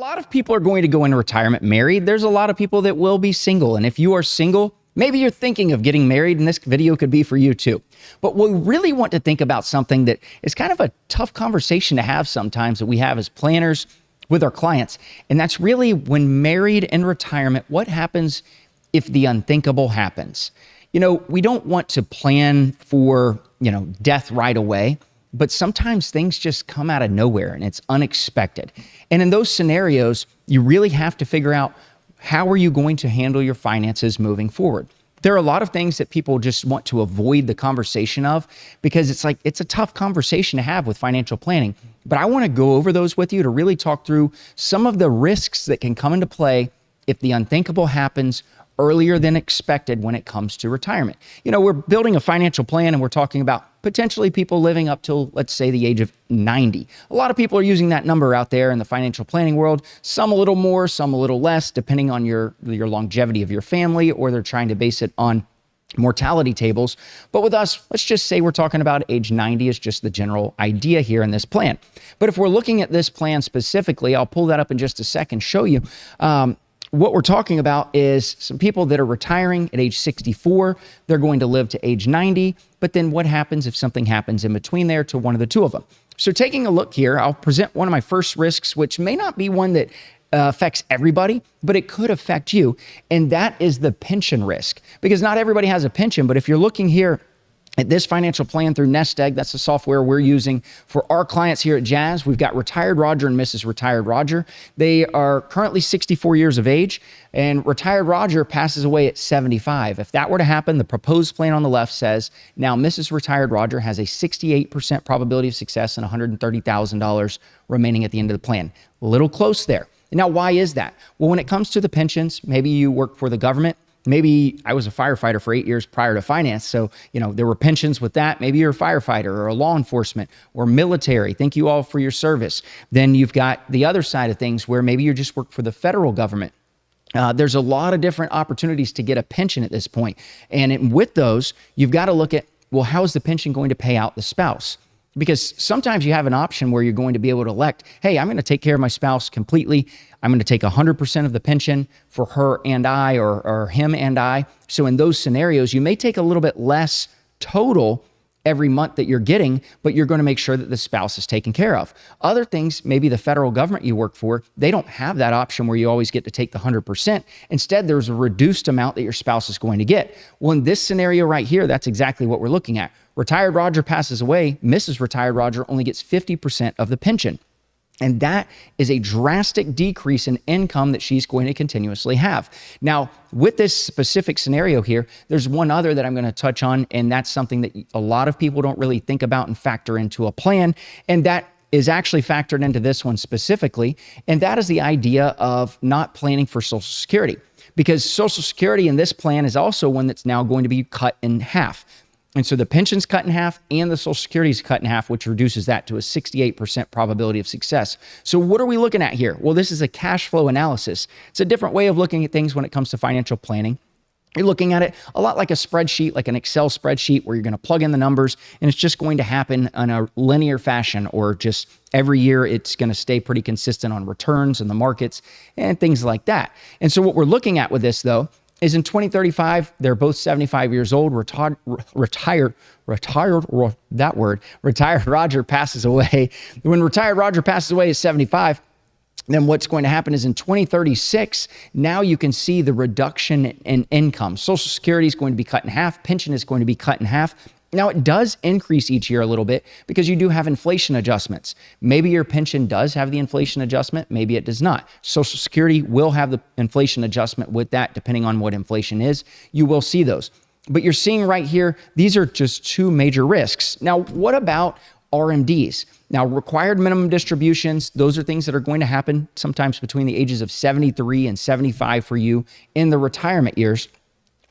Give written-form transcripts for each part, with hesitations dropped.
lot of people are going to go into retirement married. There's a lot of people that will be single. And if you are single, maybe you're thinking of getting married, and this video could be for you too. But we really want to think about something that is kind of a tough conversation to have sometimes that we have as planners with our clients. And that's really when married in retirement, what happens if the unthinkable happens? You know, we don't want to plan for, death right away, but sometimes things just come out of nowhere and it's unexpected. And in those scenarios, you really have to figure out, how are you going to handle your finances moving forward? There are a lot of things that people just want to avoid the conversation of because it's a tough conversation to have with financial planning. But I want to go over those with you to really talk through some of the risks that can come into play if the unthinkable happens earlier than expected when it comes to retirement. We're building a financial plan and we're talking about potentially people living up till, let's say, the age of 90. A lot of people are using that number out there in the financial planning world, some a little more, some a little less, depending on your longevity of your family, or they're trying to base it on mortality tables. But with us, let's just say we're talking about age 90 is just the general idea here in this plan. But if we're looking at this plan specifically, I'll pull that up in just a second, show you. What we're talking about is some people that are retiring at age 64, they're going to live to age 90, but then what happens if something happens in between there to one of the two of them? So taking a look here, I'll present one of my first risks, which may not be one that affects everybody, but it could affect you, and that is the pension risk. Because not everybody has a pension, but if you're looking here at this financial plan through Nest Egg, that's the software we're using for our clients here at Jazz. We've got Retired Roger and Mrs. Retired Roger. They are currently 64 years of age, and Retired Roger passes away at 75. If that were to happen, the proposed plan on the left says, now Mrs. Retired Roger has a 68% probability of success and $130,000 remaining at the end of the plan. A little close there. Now, why is that? Well, when it comes to the pensions, maybe you work for the government. Maybe I was a firefighter for 8 years prior to finance. So, there were pensions with that. Maybe you're a firefighter or a law enforcement or military. Thank you all for your service. Then you've got the other side of things where maybe you just work for the federal government. There's a lot of different opportunities to get a pension at this point. And with those, you've got to look at, well, how is the pension going to pay out the spouse? Because sometimes you have an option where you're going to be able to elect, hey, I'm going to take care of my spouse completely. I'm going to take 100% of the pension for her and I, or him and I. So in those scenarios, you may take a little bit less total every month that you're getting, but you're going to make sure that the spouse is taken care of. Other things, maybe the federal government you work for, they don't have that option where you always get to take the 100%. Instead, there's a reduced amount that your spouse is going to get. Well, in this scenario right here, that's exactly what we're looking at. Retired Roger passes away. Mrs. Retired Roger only gets 50% of the pension. And that is a drastic decrease in income that she's going to continuously have. Now, with this specific scenario here, there's one other that I'm going to touch on, and that's something that a lot of people don't really think about and factor into a plan. And that is actually factored into this one specifically. And that is the idea of not planning for Social Security. Because Social Security in this plan is also one that's now going to be cut in half. And so the pension's cut in half and the Social Security is cut in half, which reduces that to a 68% probability of success. So what are we looking at here? Well, this is a cash flow analysis. It's a different way of looking at things when it comes to financial planning. You're looking at it a lot like a spreadsheet, like an Excel spreadsheet, where you're going to plug in the numbers and it's just going to happen in a linear fashion, or just every year it's going to stay pretty consistent on returns and the markets and things like that. And so what we're looking at with this, though, is in 2035, they're both 75 years old. Retired Roger passes away. When Retired Roger passes away at 75, then what's going to happen is in 2036, now you can see the reduction in income. Social Security is going to be cut in half. Pension is going to be cut in half. Now, it does increase each year a little bit because you do have inflation adjustments. Maybe your pension does have the inflation adjustment. Maybe it does not. Social Security will have the inflation adjustment with that, depending on what inflation is. You will see those. But you're seeing right here, these are just two major risks. Now, what about RMDs? Now, required minimum distributions, those are things that are going to happen sometimes between the ages of 73 and 75 for you in the retirement years,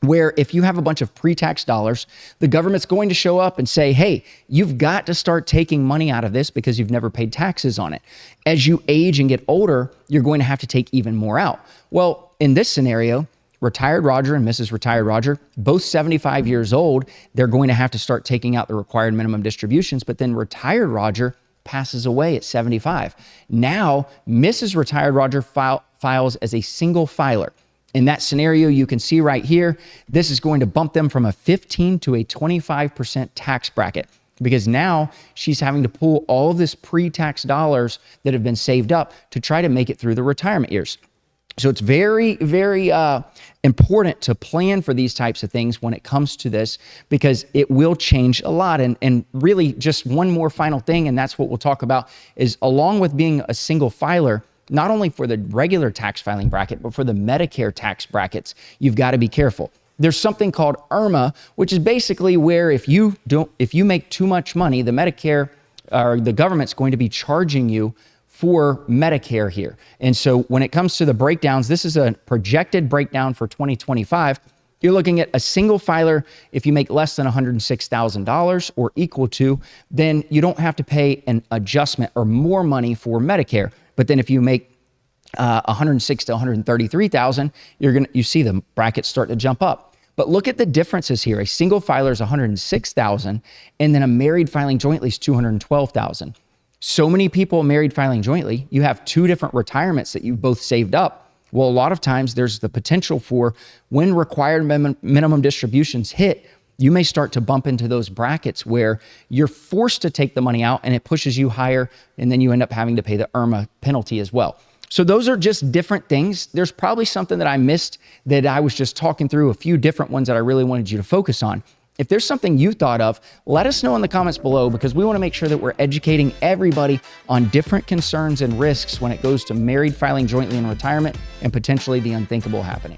where if you have a bunch of pre-tax dollars, the government's going to show up and say, hey, you've got to start taking money out of this because you've never paid taxes on it. As you age and get older, you're going to have to take even more out. Well, in this scenario, Retired Roger and Mrs. Retired Roger, both 75 years old, they're going to have to start taking out the required minimum distributions. But then Retired Roger passes away at 75. Now, Mrs. Retired Roger files as a single filer. In that scenario, you can see right here, this is going to bump them from a 15 to a 25% tax bracket, because now she's having to pull all of this pre-tax dollars that have been saved up to try to make it through the retirement years. So it's very, very important to plan for these types of things when it comes to this, because it will change a lot. And really just one more final thing, and that's what we'll talk about, is along with being a single filer, not only for the regular tax filing bracket, but for the Medicare tax brackets, you've got to be careful. There's something called IRMAA, which is basically where if you make too much money, the Medicare or the government's going to be charging you for Medicare here. And so when it comes to the breakdowns, this is a projected breakdown for 2025. You're looking at a single filer. If you make less than $106,000 or equal to, then you don't have to pay an adjustment or more money for Medicare. But then if you make 106 to 133,000, you see the brackets start to jump up. But look at the differences here. A single filer is 106,000, and then a married filing jointly is 212,000. So many people married filing jointly, you have two different retirements that you both saved up. Well, a lot of times there's the potential for, when required minimum distributions hit, you may start to bump into those brackets where you're forced to take the money out and it pushes you higher, and then you end up having to pay the IRMAA penalty as well. So those are just different things. There's probably something that I missed that I was just talking through, a few different ones that I really wanted you to focus on. If there's something you thought of, let us know in the comments below, because we want to make sure that we're educating everybody on different concerns and risks when it goes to married filing jointly in retirement and potentially the unthinkable happening.